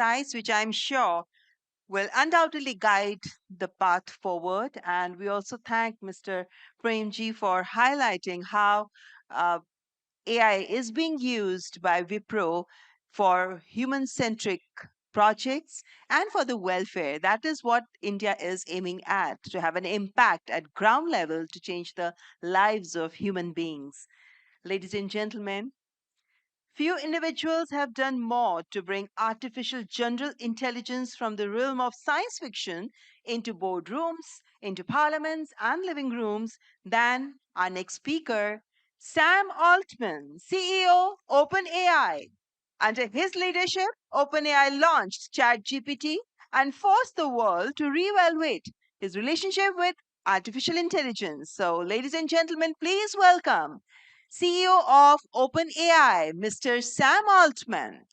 insights, which I'm sure will undoubtedly guide the path forward. And we also thank Mr. Premji for highlighting how AI is being used by Wipro for human centric projects and for the welfare. That is what India is aiming at, to have an impact at ground level to change the lives of human beings. Ladies and gentlemen, few individuals have done more to bring artificial general intelligence from the realm of science fiction into boardrooms, into parliaments, and living rooms than our next speaker, Sam Altman, CEO, OpenAI. Under his leadership, OpenAI launched ChatGPT and forced the world to reevaluate his relationship with artificial intelligence. So, ladies and gentlemen, please welcome CEO of OpenAI, Mr. Sam Altman.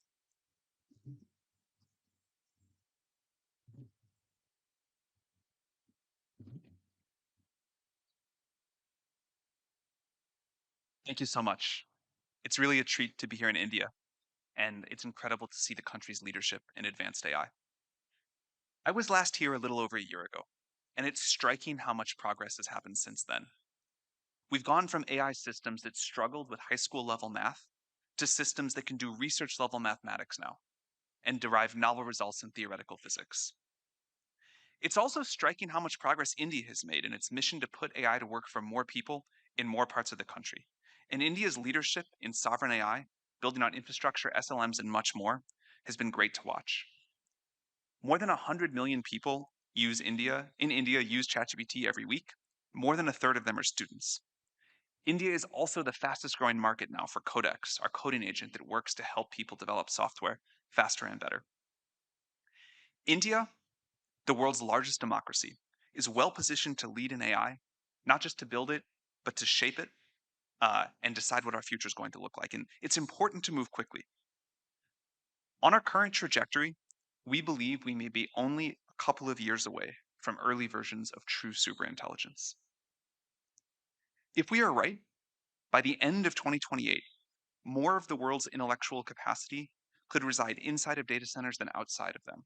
Thank you so much. It's really a treat to be here in India, and it's incredible to see the country's leadership in advanced AI. I was last here a little over a year ago, and it's striking how much progress has happened since then. We've gone from AI systems that struggled with high school level math to systems that can do research level mathematics now and derive novel results in theoretical physics. It's also striking how much progress India has made in its mission to put AI to work for more people in more parts of the country. And India's leadership in sovereign AI, building on infrastructure, SLMs, and much more, has been great to watch. More than 100 million people use India use ChatGPT every week. More than a third of them are students. India is also the fastest growing market now for Codex, our coding agent that works to help people develop software faster and better. India, the world's largest democracy, is well positioned to lead in AI, not just to build it, but to shape it and decide what our future is going to look like. And it's important to move quickly. On our current trajectory, we believe we may be only a couple of years away from early versions of true superintelligence. If we are right, by the end of 2028, more of the world's intellectual capacity could reside inside of data centers than outside of them.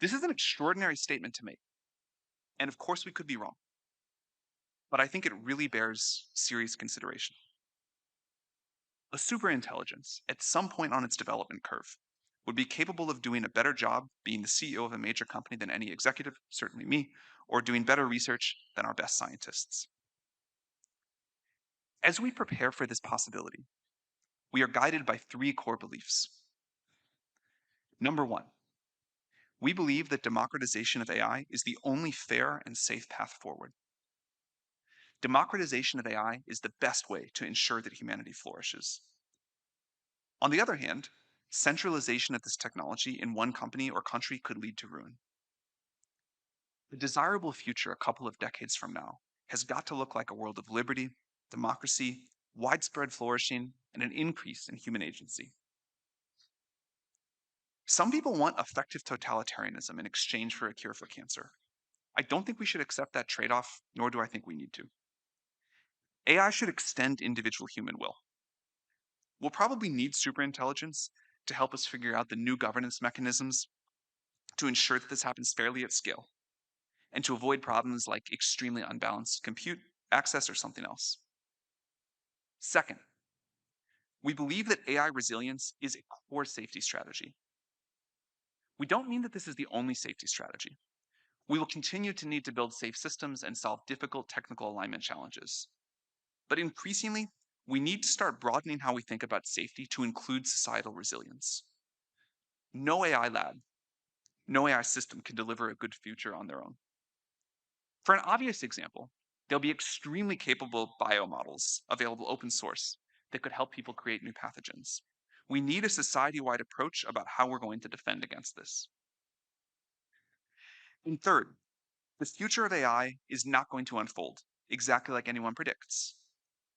This is an extraordinary statement to make. And of course, we could be wrong. But I think it really bears serious consideration. A superintelligence, at some point on its development curve, would be capable of doing a better job being the CEO of a major company than any executive, certainly me, or doing better research than our best scientists. As we prepare for this possibility, we are guided by three core beliefs. Number one, we believe that democratization of AI is the only fair and safe path forward. Democratization of AI is the best way to ensure that humanity flourishes. On the other hand, centralization of this technology in one company or country could lead to ruin. The desirable future a couple of decades from now has got to look like a world of liberty, democracy, widespread flourishing, and an increase in human agency. Some people want effective totalitarianism in exchange for a cure for cancer. I don't think we should accept that trade off, nor do I think we need to. AI should extend individual human will. We'll probably need superintelligence to help us figure out the new governance mechanisms to ensure that this happens fairly at scale and to avoid problems like extremely unbalanced compute access or something else. Second, we believe that AI resilience is a core safety strategy. We don't mean that this is the only safety strategy. We will continue to need to build safe systems and solve difficult technical alignment challenges. But increasingly, we need to start broadening how we think about safety to include societal resilience. No AI lab, no AI system can deliver a good future on their own. For an obvious example, there'll be extremely capable biomodels available open source that could help people create new pathogens. We need a society-wide approach about how we're going to defend against this. And third, the future of AI is not going to unfold exactly like anyone predicts.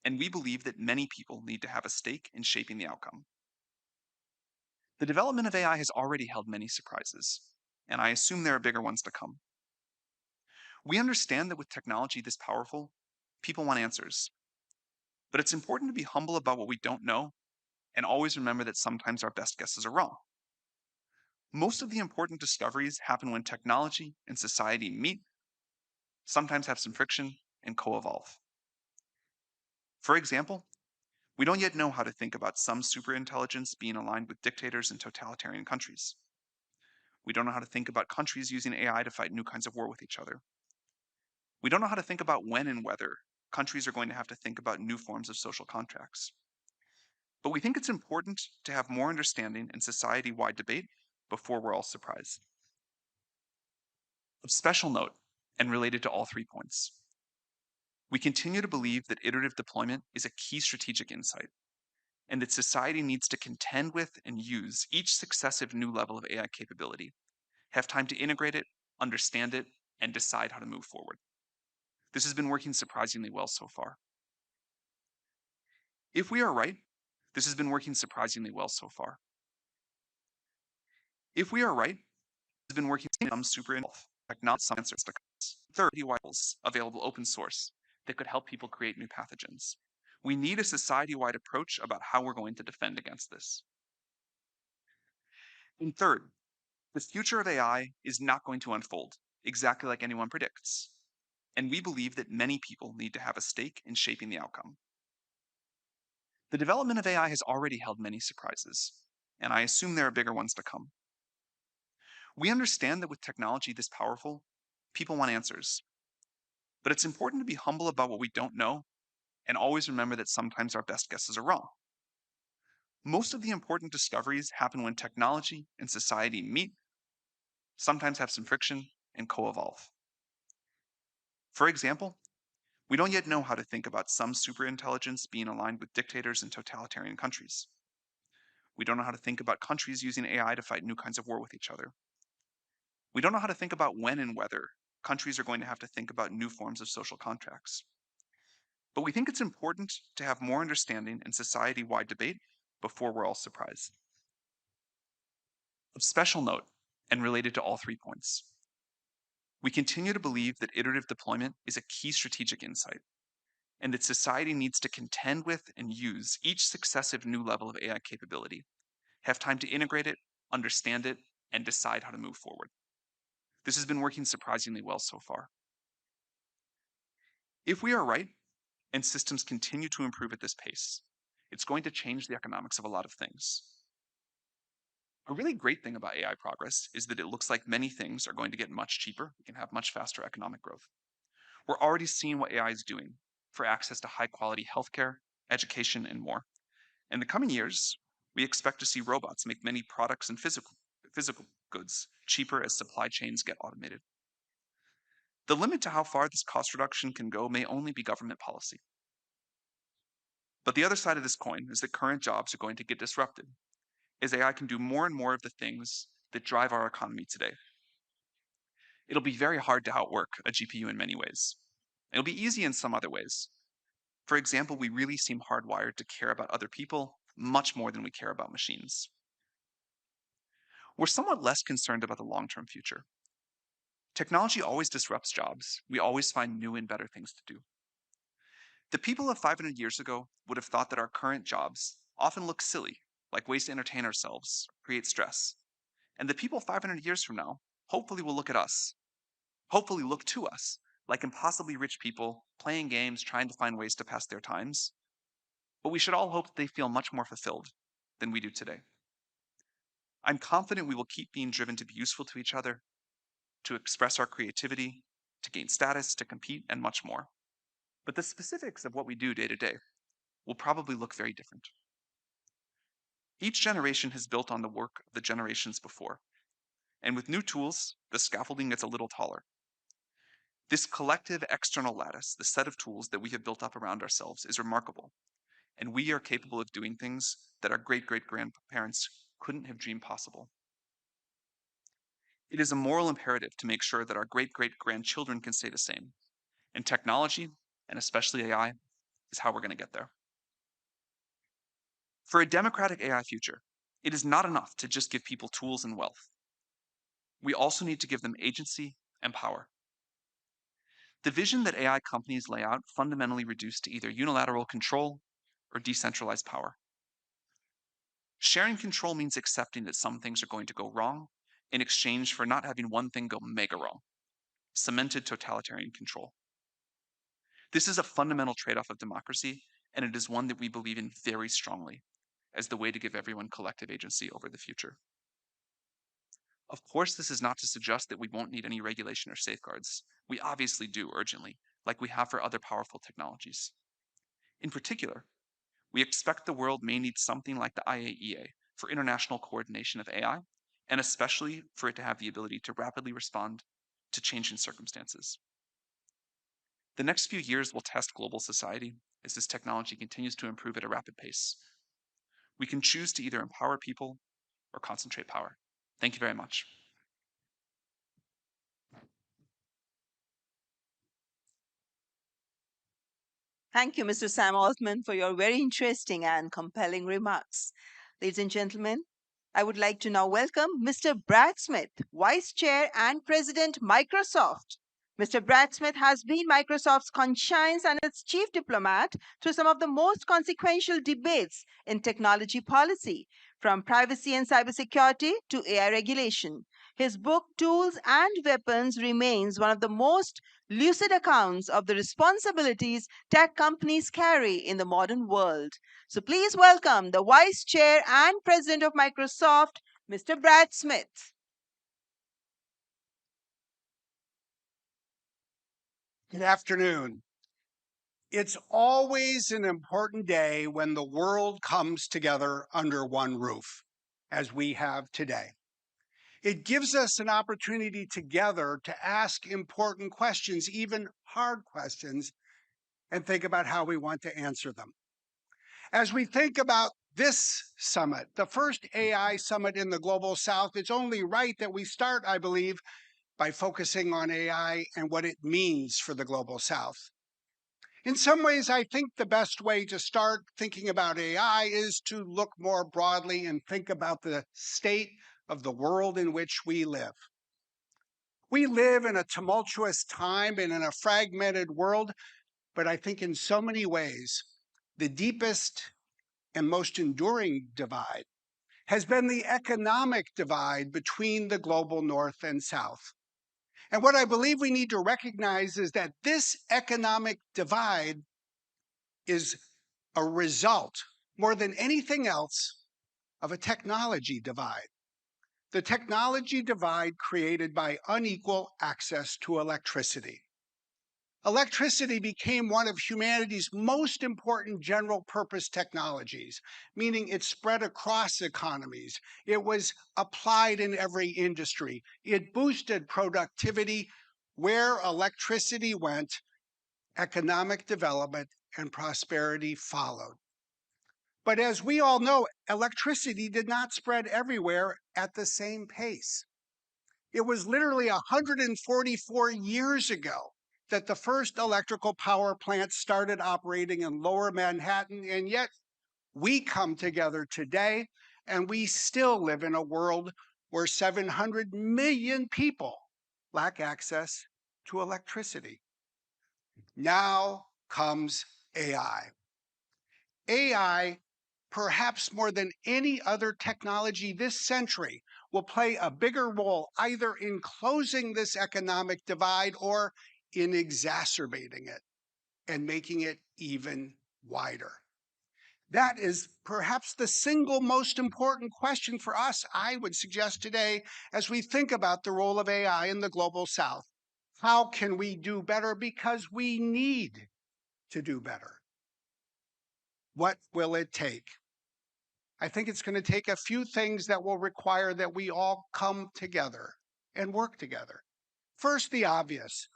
And we believe that many people need to have a stake in shaping the outcome. The development of AI has already held many surprises, and I assume there are bigger ones to come. We understand that with technology this powerful, people want answers. But it's important to be humble about what we don't know and always remember that sometimes our best guesses are wrong. Most of the important discoveries happen when technology and society meet, sometimes have some friction, and co-evolve. For example, we don't yet know how to think about some superintelligence being aligned with dictators and totalitarian countries. We don't know how to think about countries using AI to fight new kinds of war with each other. We don't know how to think about when and whether countries are going to have to think about new forms of social contracts. But we think it's important to have more understanding and society-wide debate before we're all surprised. Of special note, and related to all 3 points, we continue to believe that iterative deployment is a key strategic insight, and that society needs to contend with and use each successive new level of AI capability, have time to integrate it, understand it, and decide how to move forward. This has been working surprisingly well so far. If we are right, this has been working surprisingly well so far. If we are right, has been working some super technology, some answers to third rivals available open source that could help people create new pathogens. We need a society-wide approach about how we're going to defend against this. And third, the future of AI is not going to unfold exactly like anyone predicts. And we believe that many people need to have a stake in shaping the outcome. The development of AI has already held many surprises, and I assume there are bigger ones to come. We understand that with technology this powerful, people want answers. But it's important to be humble about what we don't know and always remember that sometimes our best guesses are wrong. Most of the important discoveries happen when technology and society meet, sometimes have some friction, and co-evolve. For example, we don't yet know how to think about some superintelligence being aligned with dictators and totalitarian countries. We don't know how to think about countries using AI to fight new kinds of war with each other. We don't know how to think about when and whether countries are going to have to think about new forms of social contracts. But we think it's important to have more understanding and society-wide debate before we're all surprised. Of special note, and related to all 3 points, we continue to believe that iterative deployment is a key strategic insight, and that society needs to contend with and use each successive new level of AI capability, have time to integrate it, understand it, and decide how to move forward. This has been working surprisingly well so far. If we are right, and systems continue to improve at this pace, it's going to change the economics of a lot of things. A really great thing about AI progress is that it looks like many things are going to get much cheaper. We can have much faster economic growth. We're already seeing what AI is doing for access to high quality healthcare, education, and more. In the coming years, we expect to see robots make many products and physical goods cheaper as supply chains get automated. The limit to how far this cost reduction can go may only be government policy. But the other side of this coin is that current jobs are going to get disrupted as AI can do more and more of the things that drive our economy today. It'll be very hard to outwork a GPU in many ways. It'll be easy in some other ways. For example, we really seem hardwired to care about other people much more than we care about machines. We're somewhat less concerned about the long-term future. Technology always disrupts jobs. We always find new and better things to do. The people of 500 years ago would have thought that our current jobs often look silly, like ways to entertain ourselves, create stress. And the people 500 years from now hopefully will look at us, hopefully look to us, like impossibly rich people playing games, trying to find ways to pass their times. But we should all hope that they feel much more fulfilled than we do today. I'm confident we will keep being driven to be useful to each other, to express our creativity, to gain status, to compete, and much more. But the specifics of what we do day to day will probably look very different. Each generation has built on the work of the generations before, and with new tools, the scaffolding gets a little taller. This collective external lattice, the set of tools that we have built up around ourselves, is remarkable, and we are capable of doing things that our great-great-grandparents couldn't have dreamed possible. It is a moral imperative to make sure that our great-great-grandchildren can say the same, and technology, and especially AI, is how we're going to get there. For a democratic AI future, it is not enough to just give people tools and wealth. We also need to give them agency and power. The vision that AI companies lay out fundamentally reduced to either unilateral control or decentralized power. Sharing control means accepting that some things are going to go wrong in exchange for not having one thing go mega wrong: cemented totalitarian control. This is a fundamental trade-off of democracy, and it is one that we believe in very strongly as the way to give everyone collective agency over the future. Of course, this is not to suggest that we won't need any regulation or safeguards. We obviously do urgently, like we have for other powerful technologies. In particular, we expect the world may need something like the IAEA for international coordination of AI, and especially for it to have the ability to rapidly respond to changing circumstances. The next few years will test global society as this technology continues to improve at a rapid pace. We can choose to either empower people or concentrate power. Thank you very much. Thank you, Mr. Sam Altman, for your very interesting and compelling remarks. Ladies and gentlemen, I would like to now welcome Mr. Brad Smith, Vice Chair and President, Microsoft. Mr. Brad Smith has been Microsoft's conscience and its chief diplomat through some of the most consequential debates in technology policy, from privacy and cybersecurity to AI regulation. His book, Tools and Weapons, remains one of the most lucid accounts of the responsibilities tech companies carry in the modern world. So please welcome the Vice Chair and President of Microsoft, Mr. Brad Smith. Good afternoon. It's always an important day when the world comes together under one roof, as we have today. It gives us an opportunity together to ask important questions, even hard questions, and think about how we want to answer them. As we think about this summit, the first AI summit in the Global South, it's only right that we start, I believe, by focusing on AI and what it means for the Global South. In some ways, I think the best way to start thinking about AI is to look more broadly and think about the state of the world in which we live. We live in a tumultuous time and in a fragmented world, but I think in so many ways, the deepest and most enduring divide has been the economic divide between the global north and south. And what I believe we need to recognize is that this economic divide is a result, more than anything else, of a technology divide. The technology divide created by unequal access to electricity. Electricity became one of humanity's most important general purpose technologies, meaning it spread across economies. It was applied in every industry. It boosted productivity. Where electricity went, economic development and prosperity followed. But as we all know, electricity did not spread everywhere at the same pace. It was literally 144 years ago that the first electrical power plant started operating in Lower Manhattan, and yet we come together today and we still live in a world where 700 million people lack access to electricity. Now comes AI. AI, perhaps more than any other technology this century, will play a bigger role either in closing this economic divide or in exacerbating it and making it even wider. That is perhaps the single most important question for us, I would suggest today, as we think about the role of AI in the global South. How can we do better? Because we need to do better. What will it take? I think it's going to take a few things that will require that we all come together and work together. First, the obvious.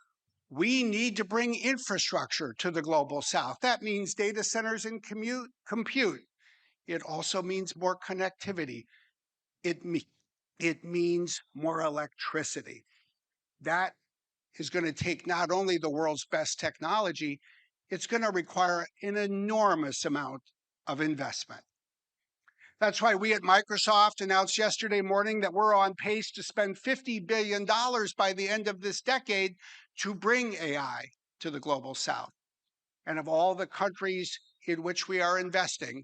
We need to bring infrastructure to the global South. That means data centers and compute. It also means more connectivity. It means more electricity. That is going to take not only the world's best technology, it's going to require an enormous amount of investment. That's why we at Microsoft announced yesterday morning that we're on pace to spend $50 billion by the end of this decade to bring AI to the global South. And of all the countries in which we are investing,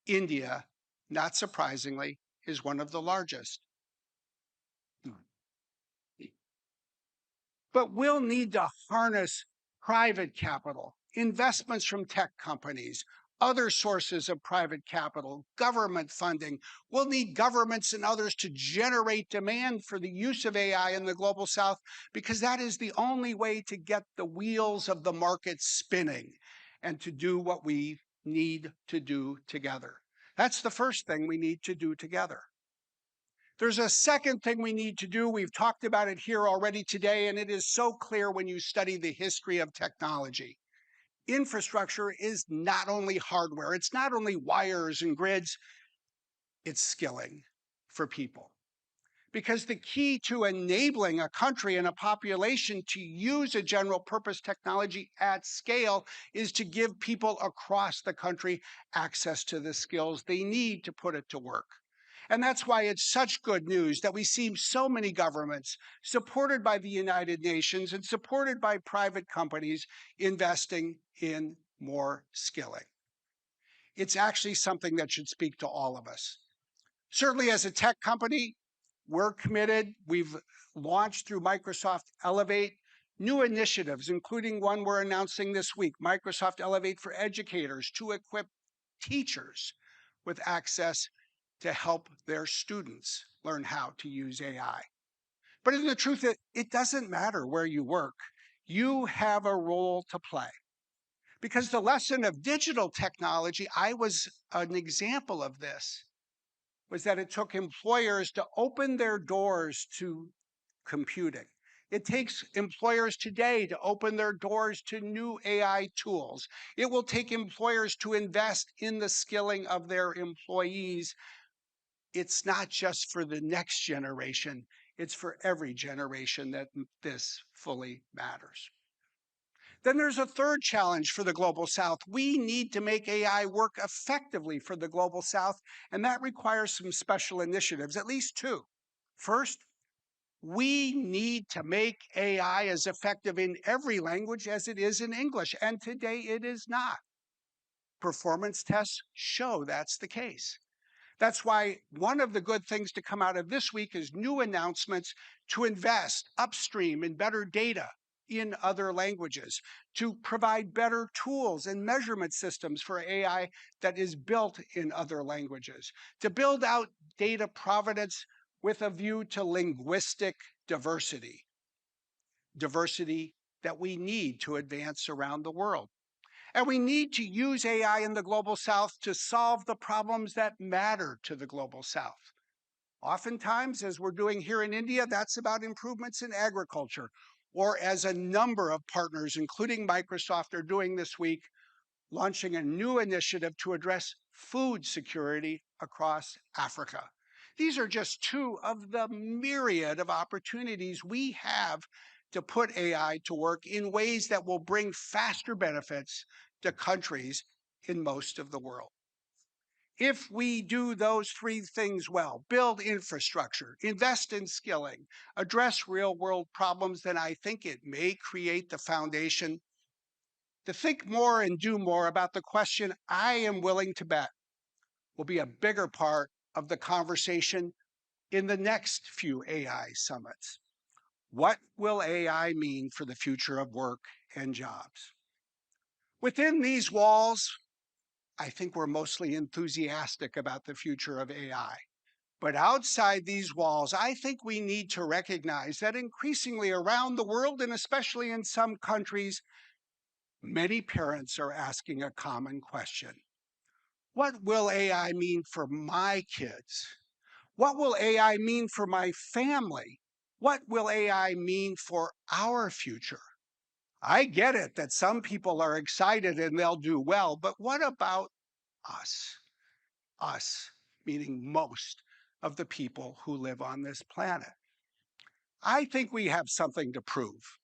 India, not surprisingly, is one of the largest. But we'll need to harness private capital, investments from tech companies, other sources of private capital, government funding. We'll need governments and others to generate demand for the use of AI in the global south, because that is the only way to get the wheels of the market spinning and to do what we need to do together. That's the first thing we need to do together. There's a second thing we need to do. We've talked about it here already today, and it is so clear when you study the history of technology. Infrastructure is not only hardware, it's not only wires and grids, it's skilling for people. Because the key to enabling a country and a population to use a general purpose technology at scale is to give people across the country access to the skills they need to put it to work. And that's why it's such good news that we see so many governments supported by the United Nations and supported by private companies investing in more skilling. It's actually something that should speak to all of us. Certainly, as a tech company, we're committed. We've launched through Microsoft Elevate new initiatives, including one we're announcing this week, Microsoft Elevate for Educators, to equip teachers with access to help their students learn how to use AI. But in the truth, it doesn't matter where you work. You have a role to play. Because the lesson of digital technology, I was an example of this, was that it took employers to open their doors to computing. It takes employers today to open their doors to new AI tools. It will take employers to invest in the skilling of their employees. It's not just for the next generation, it's for every generation that this fully matters. Then there's a third challenge for the Global South. We need to make AI work effectively for the Global South, and that requires some special initiatives, at least two. First, we need to make AI as effective in every language as it is in English, and today it is not. Performance tests show that's the case. That's why one of the good things to come out of this week is new announcements to invest upstream in better data in other languages, to provide better tools and measurement systems for AI that is built in other languages, to build out data provenance with a view to linguistic diversity, diversity that we need to advance around the world. And we need to use AI in the Global South to solve the problems that matter to the Global South. Oftentimes, as we're doing here in India, that's about improvements in agriculture, or as a number of partners, including Microsoft, are doing this week, launching a new initiative to address food security across Africa. These are just two of the myriad of opportunities we have to put AI to work in ways that will bring faster benefits to countries in most of the world. If we do those three things well, build infrastructure, invest in skilling, address real-world problems, then I think it may create the foundation to think more and do more about the question I am willing to bet will be a bigger part of the conversation in the next few AI summits. What will AI mean for the future of work and jobs? Within these walls, I think we're mostly enthusiastic about the future of AI. But outside these walls, I think we need to recognize that increasingly around the world, and especially in some countries, many parents are asking a common question. What will AI mean for my kids? What will AI mean for my family? What will AI mean for our future? I get it that some people are excited and they'll do well, but what about us? Us, meaning most of the people who live on this planet. I think we have something to prove.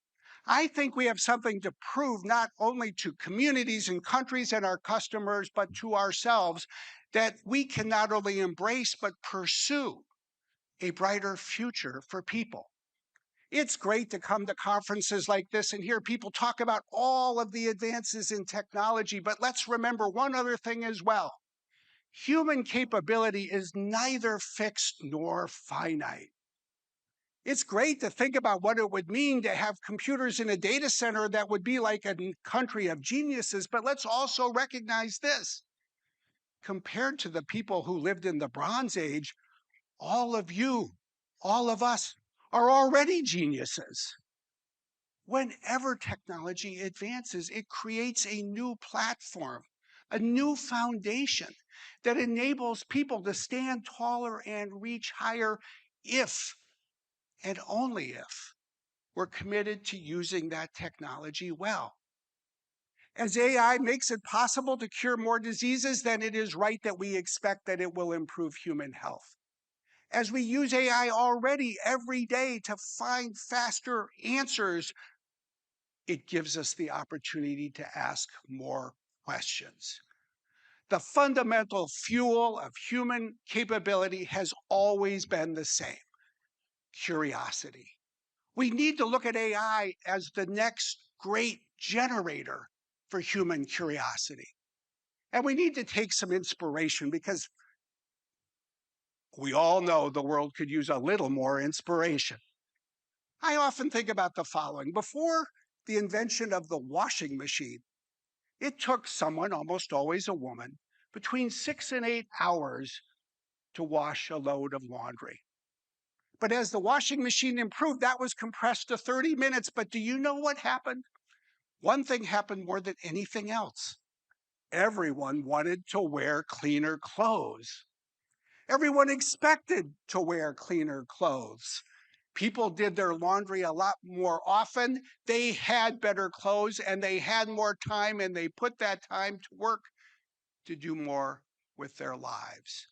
I think we have something to prove not only to communities and countries and our customers, but to ourselves, that we can not only embrace but pursue a brighter future for people. It's great to come to conferences like this and hear people talk about all of the advances in technology, but let's remember one other thing as well. Human capability is neither fixed nor finite. It's great to think about what it would mean to have computers in a data center that would be like a country of geniuses, but let's also recognize this. Compared to the people who lived in the Bronze Age, all of you, all of us are already geniuses. Whenever technology advances, it creates a new platform, a new foundation that enables people to stand taller and reach higher if and only if we're committed to using that technology well. As AI makes it possible to cure more diseases, then it is right that we expect that it will improve human health. As we use AI already every day to find faster answers, it gives us the opportunity to ask more questions. The fundamental fuel of human capability has always been the same: curiosity. We need to look at AI as the next great generator for human curiosity. And we need to take some inspiration because we all know the world could use a little more inspiration. I often think about the following. Before the invention of the washing machine, it took someone, almost always a woman, between 6 and 8 hours to wash a load of laundry. But as the washing machine improved, that was compressed to 30 minutes. But do you know what happened? One thing happened more than anything else. Everyone wanted to wear cleaner clothes. Everyone expected to wear cleaner clothes. People did their laundry a lot more often. They had better clothes and they had more time, and they put that time to work to do more with their lives.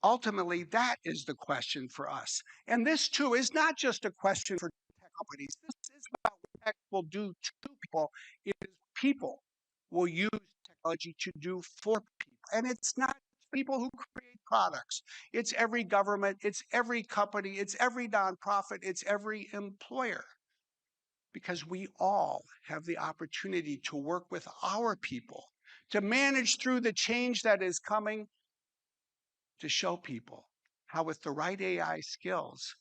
Ultimately, that is the question for us. And this, too, is not just a question for tech companies. This is about what tech will do to people. It is people will use technology to do for people. And it's not people who create products. It's every government, it's every company, it's every nonprofit, it's every employer. Because we all have the opportunity to work with our people, to manage through the change that is coming, to show people how with the right AI skills,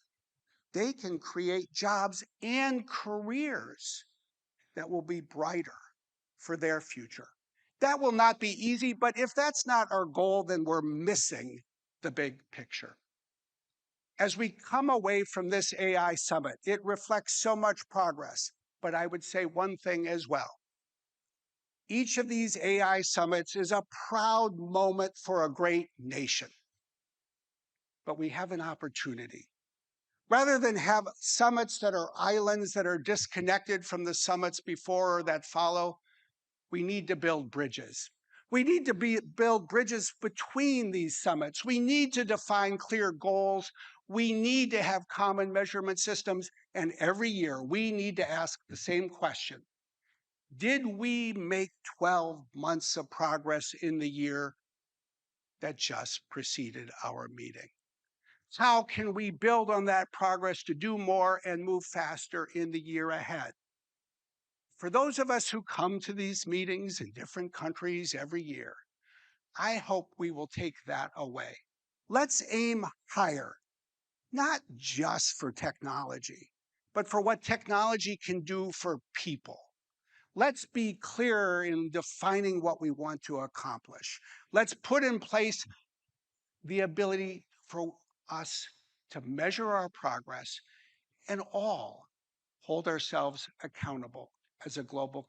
they can create jobs and careers that will be brighter for their future. That will not be easy, but if that's not our goal, then we're missing the big picture. As we come away from this AI summit, it reflects so much progress, but I would say one thing as well. Each of these AI summits is a proud moment for a great nation. But we have an opportunity. Rather than have summits that are islands that are disconnected from the summits before or that follow, we need to build bridges. We need to build bridges between these summits. We need to define clear goals. We need to have common measurement systems. And every year, we need to ask the same question. Did we make 12 months of progress in the year that just preceded our meeting? How can we build on that progress to do more and move faster in the year ahead? For those of us who come to these meetings in different countries every year, I hope we will take that away. Let's aim higher, not just for technology, but for what technology can do for people. Let's be clear in defining what we want to accomplish. Let's put in place the ability for us to measure our progress and all hold ourselves accountable as a global